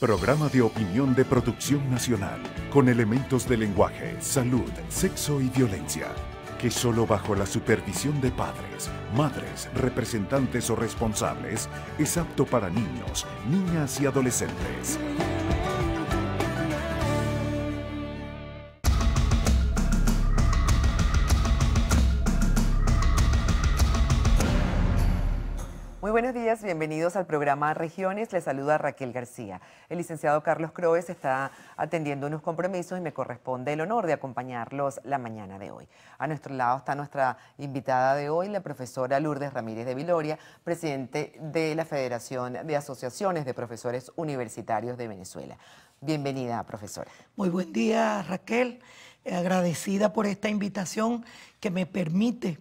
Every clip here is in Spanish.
Programa de opinión de producción nacional, con elementos de lenguaje, salud, sexo y violencia, que solo bajo la supervisión de padres, madres, representantes o responsables es apto para niños, niñas y adolescentes. Muy buenos días, bienvenidos al programa Regiones. Les saluda Raquel García. El licenciado Carlos Croes está atendiendo unos compromisos y me corresponde el honor de acompañarlos la mañana de hoy. A nuestro lado está nuestra invitada de hoy, la profesora Lourdes Ramírez de Viloria, presidente de la Federación de Asociaciones de Profesores Universitarios de Venezuela. Bienvenida, profesora. Muy buen día, Raquel. Agradecida por esta invitación que me permite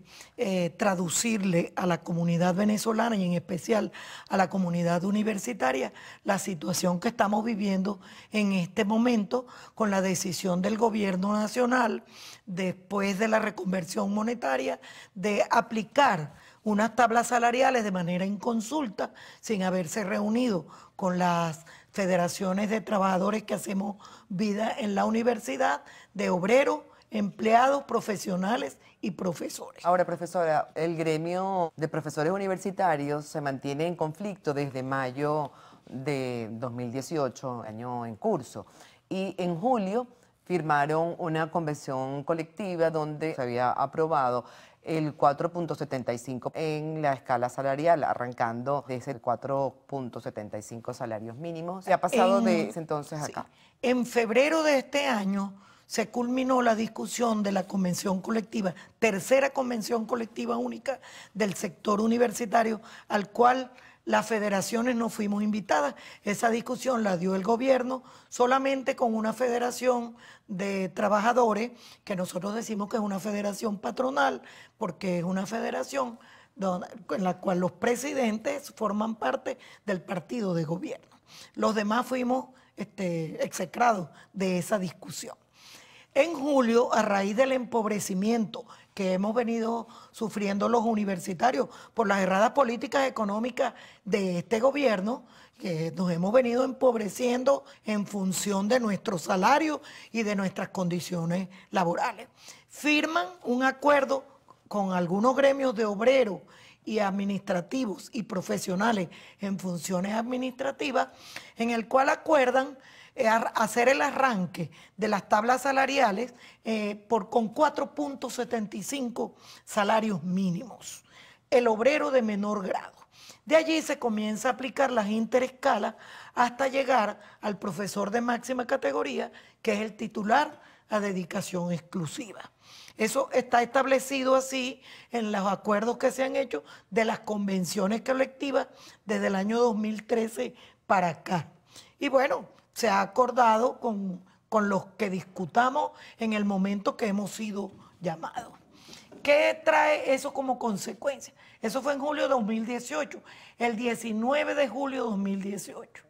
traducirle a la comunidad venezolana y en especial a la comunidad universitaria la situación que estamos viviendo en este momento con la decisión del gobierno nacional después de la reconversión monetaria de aplicar unas tablas salariales de manera inconsulta sin haberse reunido con las federaciones de trabajadores que hacemos vida en la universidad, de obreros, empleados, profesionales y profesores. Ahora, profesora, el gremio de profesores universitarios se mantiene en conflicto desde mayo de 2018, año en curso, y en julio firmaron una convención colectiva donde se había aprobado el 4.75 en la escala salarial, arrancando desde el 4.75 salarios mínimos. ¿Qué ha pasado de ese entonces acá? En febrero de este año se culminó la discusión de la convención colectiva, tercera convención colectiva única del sector universitario, al cual las federaciones no fuimos invitadas. Esa discusión la dio el gobierno solamente con una federación de trabajadores, que nosotros decimos que es una federación patronal, porque es una federación en la cual los presidentes forman parte del partido de gobierno. Los demás fuimos execrados de esa discusión. En julio, a raíz del empobrecimiento que hemos venido sufriendo los universitarios por las erradas políticas económicas de este gobierno, que nos hemos venido empobreciendo en función de nuestros salarios y de nuestras condiciones laborales, firman un acuerdo con algunos gremios de obreros y administrativos y profesionales en funciones administrativas, en el cual acuerdan hacer el arranque de las tablas salariales con 4.75 salarios mínimos, el obrero de menor grado. De allí se comienza a aplicar las interescalas hasta llegar al profesor de máxima categoría, que es el titular a dedicación exclusiva. Eso está establecido así en los acuerdos que se han hecho de las convenciones colectivas desde el año 2013 para acá. Y bueno, se ha acordado con los que discutamos en el momento que hemos sido llamados. ¿Qué trae eso como consecuencia? Eso fue en julio de 2018, el 19 de julio de 2018.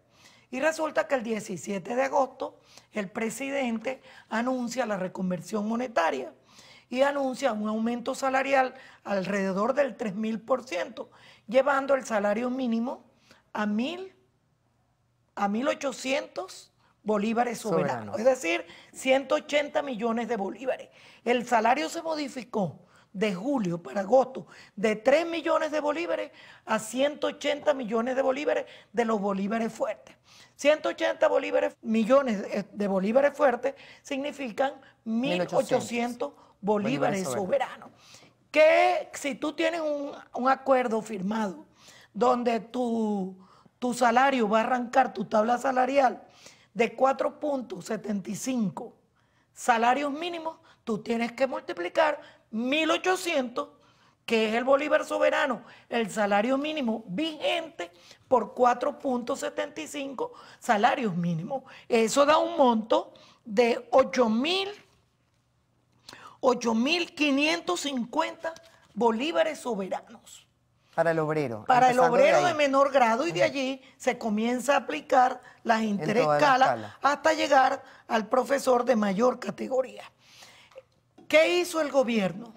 Y resulta que el 17 de agosto el presidente anuncia la reconversión monetaria y anuncia un aumento salarial alrededor del 3.000%, llevando el salario mínimo a 1.800 bolívares soberanos, es decir, 180 millones de bolívares. El salario se modificó de julio para agosto de 3 millones de bolívares a 180 millones de bolívares de los bolívares fuertes. 180 millones de bolívares fuertes significan 1.800 bolívares soberanos. Que si tú tienes un acuerdo firmado donde tu salario va a arrancar, tu tabla salarial, de 4.75 salarios mínimos, tú tienes que multiplicar 1.800, que es el bolívar soberano, el salario mínimo vigente, por 4.75 salarios mínimos. Eso da un monto de 8.550 bolívares soberanos. Para el obrero. Para el obrero de menor grado, y de allí se comienza a aplicar las interescalas hasta llegar al profesor de mayor categoría. ¿Qué hizo el gobierno?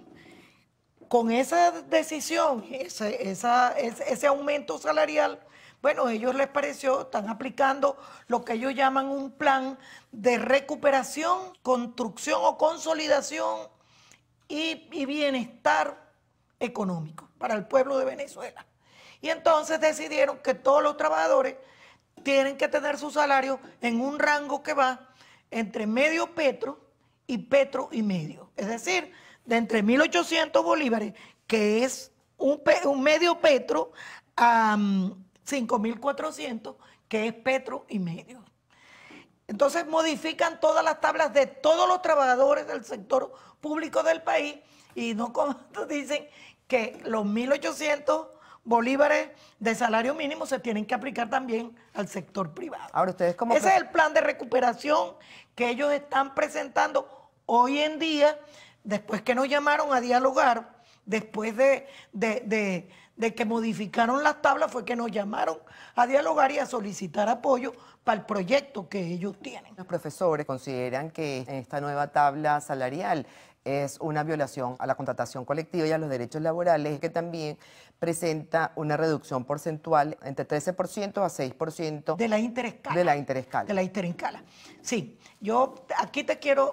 Con esa decisión, ese aumento salarial, bueno, ellos les pareció, están aplicando lo que ellos llaman un plan de recuperación, construcción o consolidación y bienestar económico para el pueblo de Venezuela. Y entonces decidieron que todos los trabajadores tienen que tener su salario en un rango que va entre medio petro y medio. Es decir, de entre 1.800 bolívares, que es un medio petro, a 5.400, que es petro y medio. Entonces modifican todas las tablas de todos los trabajadores del sector público del país y no como dicen que los 1.800 bolívares de salario mínimo se tienen que aplicar también al sector privado. Ahora ustedes como... Ese es el plan de recuperación que ellos están presentando hoy en día, después que nos llamaron a dialogar, después de que modificaron las tablas, fue que nos llamaron a dialogar y a solicitar apoyo para el proyecto que ellos tienen. Los profesores consideran que esta nueva tabla salarial es una violación a la contratación colectiva y a los derechos laborales, que también presenta una reducción porcentual entre 13% a 6% de la interescala. De la interescala. De la interescala. Sí, yo aquí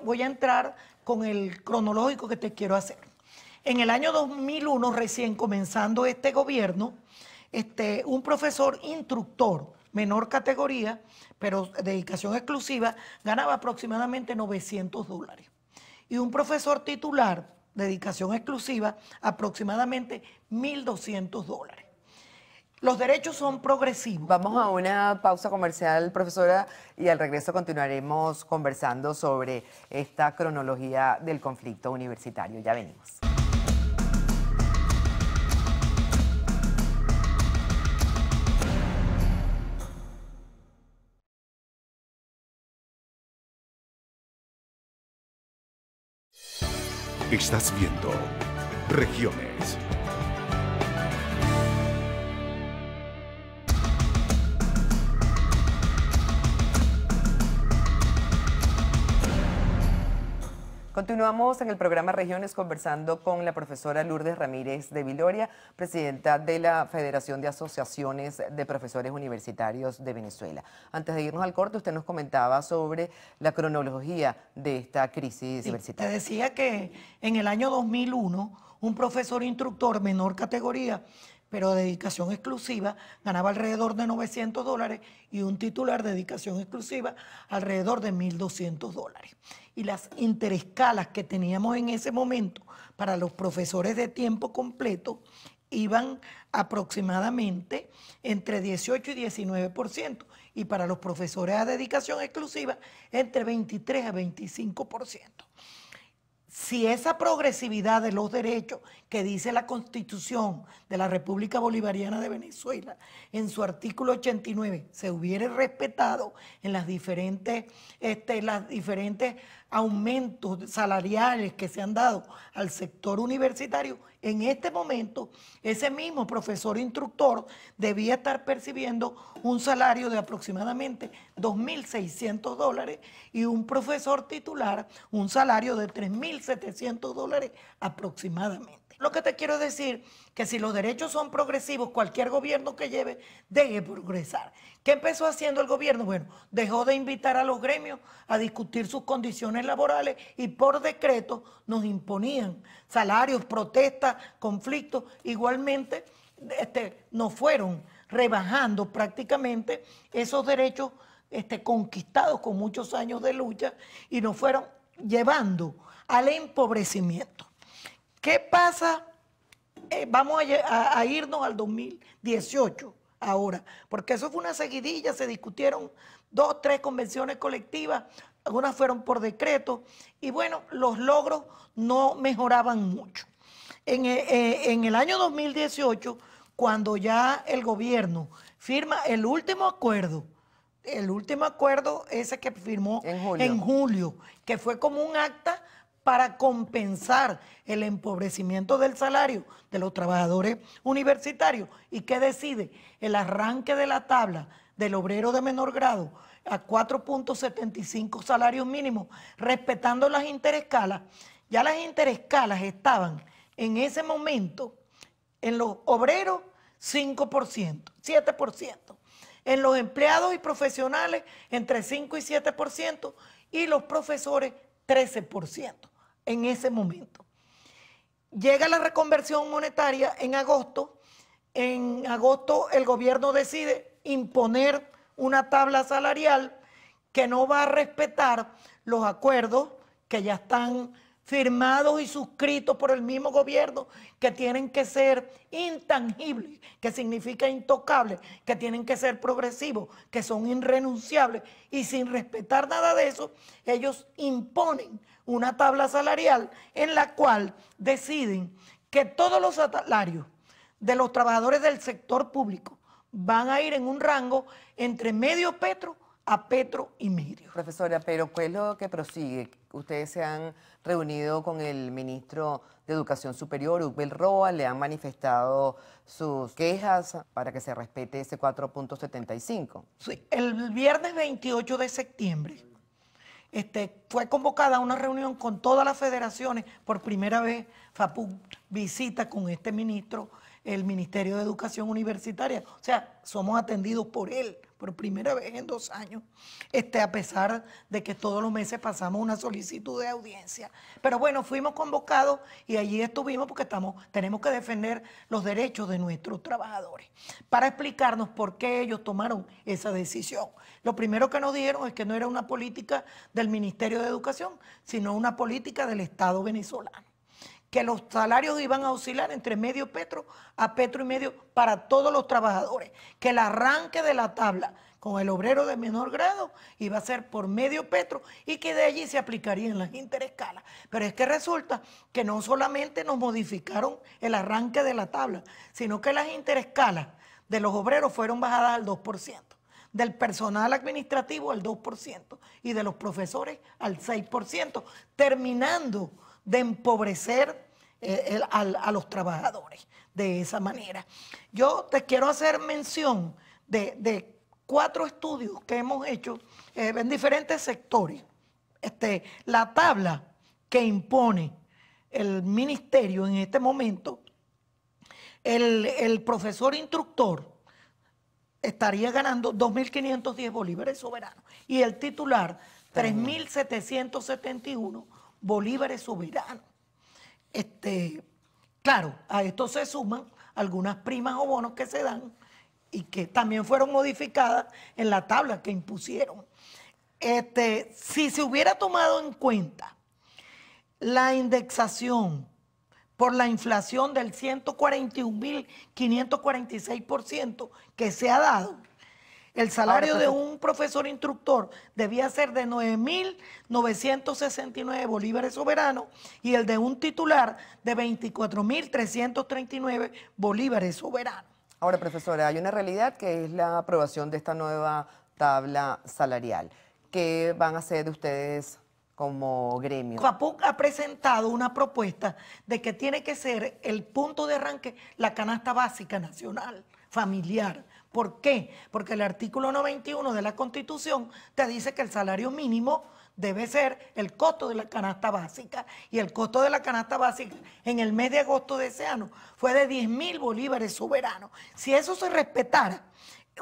voy a entrar con el cronológico que te quiero hacer. En el año 2001, recién comenzando este gobierno, un profesor instructor, menor categoría, pero de dedicación exclusiva, ganaba aproximadamente $900. Y un profesor titular, dedicación exclusiva, aproximadamente $1.200. Los derechos son progresivos. Vamos a una pausa comercial, profesora, y al regreso continuaremos conversando sobre esta cronología del conflicto universitario. Ya venimos. Estás viendo Regiones. Continuamos en el programa Regiones conversando con la profesora Lourdes Ramírez de Viloria, presidenta de la Federación de Asociaciones de Profesores Universitarios de Venezuela. Antes de irnos al corte, usted nos comentaba sobre la cronología de esta crisis universitaria. Te decía que en el año 2001, un profesor instructor menor categoría, pero de dedicación exclusiva, ganaba alrededor de $900 y un titular de dedicación exclusiva alrededor de $1.200. Y las interescalas que teníamos en ese momento para los profesores de tiempo completo iban aproximadamente entre 18 y 19%, y para los profesores a dedicación exclusiva entre 23 a 25%. Si esa progresividad de los derechos que dice la Constitución de la República Bolivariana de Venezuela en su artículo 89 se hubiera respetado en las diferentes aumentos salariales que se han dado al sector universitario, en este momento ese mismo profesor instructor debía estar percibiendo un salario de aproximadamente $2.600 y un profesor titular un salario de $3.700 aproximadamente. Lo que te quiero decir que si los derechos son progresivos, cualquier gobierno que lleve debe progresar. ¿Qué empezó haciendo el gobierno? Bueno, dejó de invitar a los gremios a discutir sus condiciones laborales y por decreto nos imponían salarios, protestas, conflictos. Igualmente nos fueron rebajando prácticamente esos derechos conquistados con muchos años de lucha y nos fueron llevando al empobrecimiento. ¿Qué pasa? Vamos a irnos al 2018 ahora, porque eso fue una seguidilla, se discutieron 2, 3 convenciones colectivas, algunas fueron por decreto, y bueno, los logros no mejoraban mucho. En el año 2018, cuando ya el gobierno firma el último acuerdo ese que firmó en julio, que fue como un acta para compensar el empobrecimiento del salario de los trabajadores universitarios. ¿Y qué decide? El arranque de la tabla del obrero de menor grado a 4.75 salarios mínimos, respetando las interescalas. Ya las interescalas estaban en ese momento en los obreros 5%, 7%. En los empleados y profesionales entre 5 y 7% y los profesores 13% en ese momento. Llega la reconversión monetaria en agosto. En agosto el gobierno decide imponer una tabla salarial que no va a respetar los acuerdos que ya están firmados y suscritos por el mismo gobierno, que tienen que ser intangibles, que significa intocables, que tienen que ser progresivos, que son irrenunciables, y sin respetar nada de eso, ellos imponen una tabla salarial en la cual deciden que todos los salarios de los trabajadores del sector público van a ir en un rango entre medio petro a petro y medio. Profesora, pero ¿qué es lo que prosigue? Ustedes se han reunido con el ministro de Educación Superior, Hugo Roa, le han manifestado sus quejas para que se respete ese 4.75. Sí, el viernes 28 de septiembre fue convocada una reunión con todas las federaciones. Por primera vez, FAPUC visita con este ministro el Ministerio de Educación Universitaria. O sea, somos atendidos por él por primera vez en 2 años, a pesar de que todos los meses pasamos una solicitud de audiencia. Pero bueno, fuimos convocados y allí estuvimos porque tenemos que defender los derechos de nuestros trabajadores, para explicarnos por qué ellos tomaron esa decisión. Lo primero que nos dijeron es que no era una política del Ministerio de Educación, sino una política del Estado venezolano, que los salarios iban a oscilar entre medio petro a petro y medio para todos los trabajadores, que el arranque de la tabla con el obrero de menor grado iba a ser por medio petro y que de allí se aplicarían las interescalas. Pero es que resulta que no solamente nos modificaron el arranque de la tabla, sino que las interescalas de los obreros fueron bajadas al 2%, del personal administrativo al 2% y de los profesores al 6%, terminando de empobrecer a los trabajadores de esa manera. Yo te quiero hacer mención de 4 estudios que hemos hecho en diferentes sectores. La tabla que impone el ministerio en este momento, el profesor instructor estaría ganando 2.510 bolívares soberanos y el titular 3.771 bolívares soberanos. Claro, a esto se suman algunas primas o bonos que se dan y que también fueron modificadas en la tabla que impusieron. Si se hubiera tomado en cuenta la indexación por la inflación del 141.546% que se ha dado, el salario de un profesor instructor debía ser de 9.969 bolívares soberanos y el de un titular de 24.339 bolívares soberanos. Ahora, profesora, hay una realidad que es la aprobación de esta nueva tabla salarial. ¿Qué van a hacer ustedes como gremio? FAPUC ha presentado una propuesta de que tiene que ser el punto de arranque la canasta básica nacional, familiar. ¿Por qué? Porque el artículo 91 de la Constitución te dice que el salario mínimo debe ser el costo de la canasta básica, y el costo de la canasta básica en el mes de agosto de ese año fue de 10.000 bolívares soberanos. Si eso se respetara,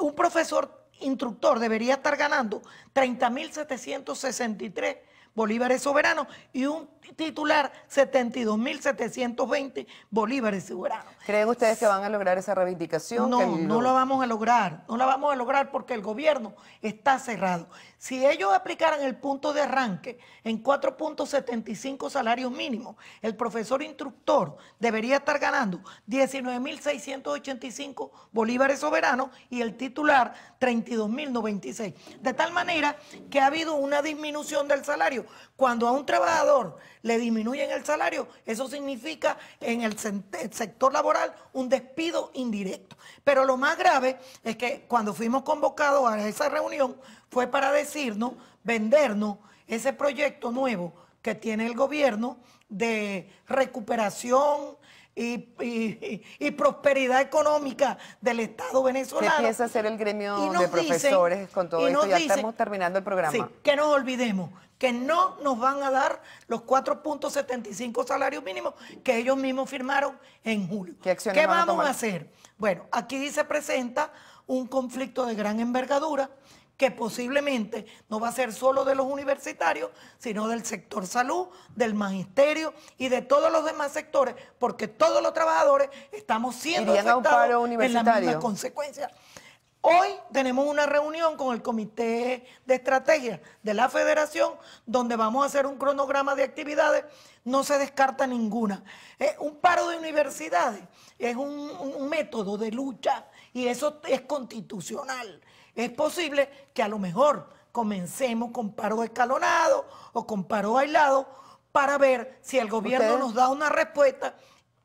un profesor instructor debería estar ganando 30.763 bolívares soberanos y un titular 72.720 bolívares soberanos. ¿Creen ustedes que van a lograr esa reivindicación? No la vamos a lograr, no la vamos a lograr porque el gobierno está cerrado. Si ellos aplicaran el punto de arranque en 4.75 salarios mínimos, el profesor instructor debería estar ganando 19.685 bolívares soberanos y el titular 32.096. De tal manera que ha habido una disminución del salario. Cuando a un trabajador le disminuyen el salario, eso significa en el sector laboral un despido indirecto. Pero lo más grave es que cuando fuimos convocados a esa reunión fue para decirnos, vendernos ese proyecto nuevo que tiene el gobierno de recuperación y prosperidad económica del Estado venezolano. ¿Qué piensa hacer el gremio Y de nos profesores dicen- con todo y esto? nos Ya dicen- estamos terminando el programa. Sí, que no olvidemos que no nos van a dar los 4.75 salarios mínimos que ellos mismos firmaron en julio. ¿Qué acciones van a vamos tomar? a hacer? Bueno, aquí se presenta un conflicto de gran envergadura que posiblemente no va a ser solo de los universitarios, sino del sector salud, del magisterio y de todos los demás sectores, porque todos los trabajadores estamos siendo ¿Irían a un paro afectados en la universitario? misma consecuencia. Hoy tenemos una reunión con el Comité de Estrategia de la Federación, donde vamos a hacer un cronograma de actividades. No se descarta ninguna. Un paro de universidades es un método de lucha y eso es constitucional. Es posible que a lo mejor comencemos con paro escalonado o con paro aislado para ver si el gobierno nos da una respuesta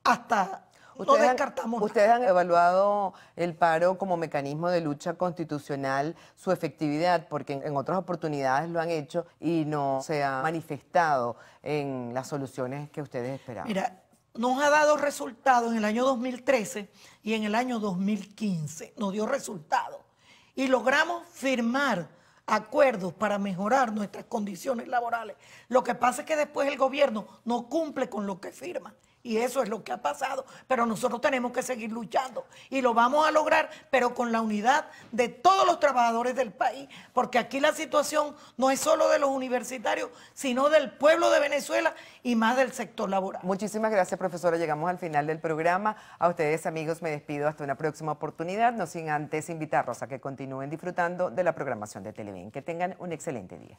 hasta... No descartamos nada. ¿Ustedes han evaluado el paro como mecanismo de lucha constitucional, su efectividad? Porque en otras oportunidades lo han hecho y no se ha manifestado en las soluciones que ustedes esperaban. Mira, nos ha dado resultados en el año 2013 y en el año 2015. Nos dio resultados. Y logramos firmar acuerdos para mejorar nuestras condiciones laborales. Lo que pasa es que después el gobierno no cumple con lo que firma. Y eso es lo que ha pasado. Pero nosotros tenemos que seguir luchando. Y lo vamos a lograr, pero con la unidad de todos los trabajadores del país. Porque aquí la situación no es solo de los universitarios, sino del pueblo de Venezuela y más del sector laboral. Muchísimas gracias, profesora. Llegamos al final del programa. A ustedes, amigos, me despido hasta una próxima oportunidad, no sin antes invitarlos a que continúen disfrutando de la programación de Televen. Que tengan un excelente día.